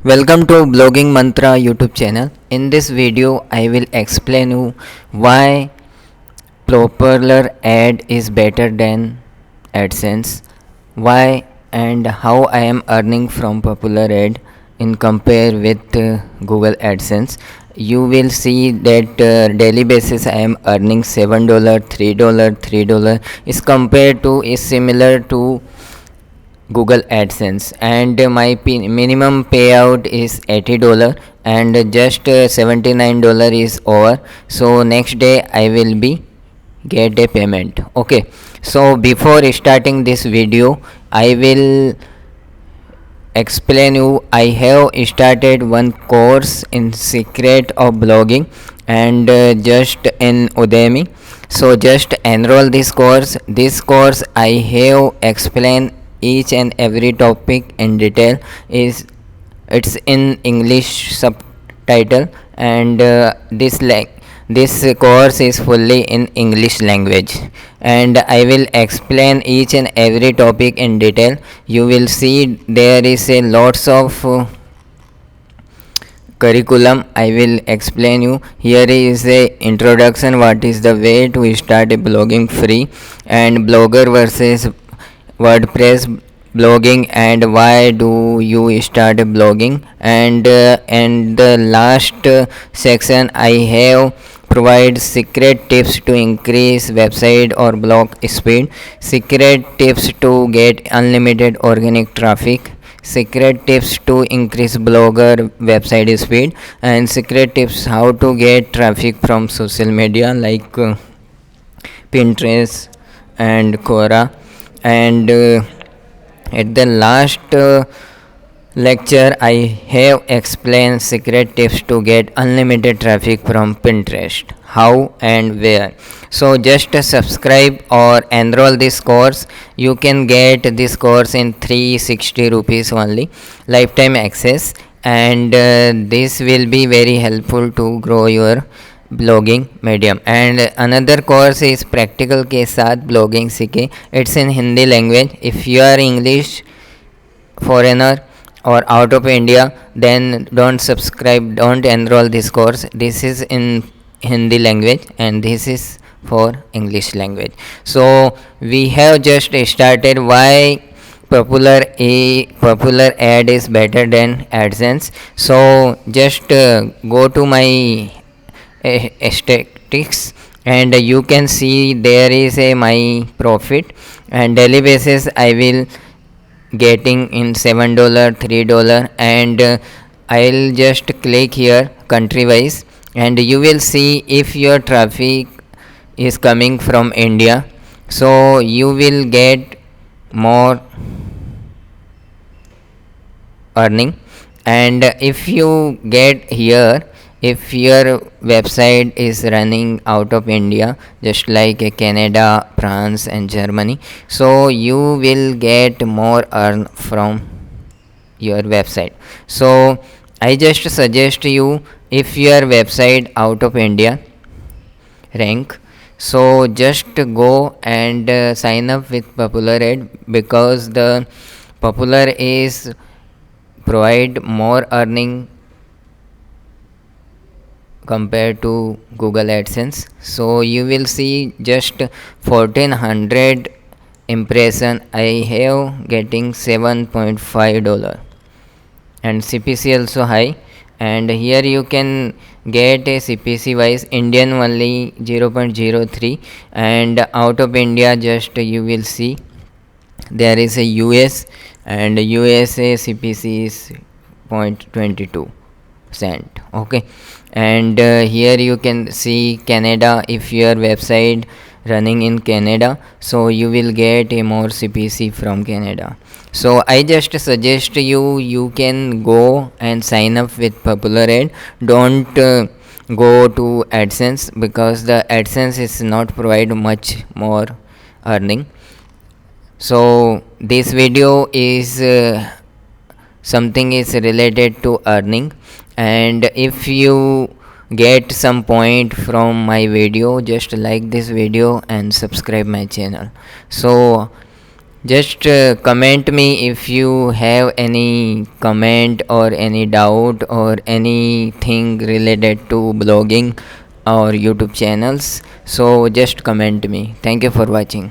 Welcome to Blogging Mantra YouTube channel. In this video, I will explain you why popular ad is better than AdSense, why and how I am earning from popular ad in compare with Google AdSense. You will see that daily basis I am earning $7, $3, is compared to is similar to Google AdSense, and my minimum payout is $80 and just $79 is over. So next day I will be get a payment. Okay, so before starting this video, I will explain you. I have started one course in secret of blogging and just in Udemy. So just enroll this course. This course I have explained each and every topic in detail. Is it's in English subtitle, and this course is fully in English language, and I will explain each and every topic in detail. You will see there is a lots of curriculum. I will explain you. Here is a introduction, what is the way to start a blogging free, and Blogger versus WordPress blogging, and why do you start blogging, and the last section I have provide secret tips to increase website or blog speed, secret tips to get unlimited organic traffic, secret tips to increase blogger website speed, and secret tips how to get traffic from social media like Pinterest and Quora, and at the last lecture I have explained secret tips to get unlimited traffic from Pinterest, how and where. So just subscribe or enroll this course. You can get this course in 360 rupees only, lifetime access, and this will be very helpful to grow your blogging medium. And another course is practical के साथ blogging सीखे. It's in Hindi language. If you are English foreigner or out of India, then don't subscribe, don't enroll this course. This is in Hindi language and this is for English language. So we have just started why popular ad is better than AdSense. So just go to my statistics, and you can see there is a my profit, and daily basis I will getting in $7, $3, and I'll just click here country wise, and you will see if your traffic is coming from India, so you will get more earning. And if you get here, if your website is running out of India, just like Canada, France and Germany, so you will get more earn from your website. So I just suggest you, if your website out of India rank, so just go and sign up with popular ad, because the popular is provide more earning compared to Google AdSense. So you will see just 1400 impression I have getting $7.5, and CPC also high, and here you can get a CPC wise Indian only 0.03, and out of India just you will see there is a US, and USA CPC is 0.22 cent. Okay, and here you can see Canada. If your website running in Canada, so you will get a more CPC from Canada. So I just suggest you can go and sign up with popular ad. Don't go to AdSense, because the AdSense is not provide much more earning. So this video is something is related to earning, and if you get some point from my video, just like this video and subscribe my channel. So Just comment me if you have any comment or any doubt or anything related to blogging or YouTube channels. So just comment me. Thank you for watching.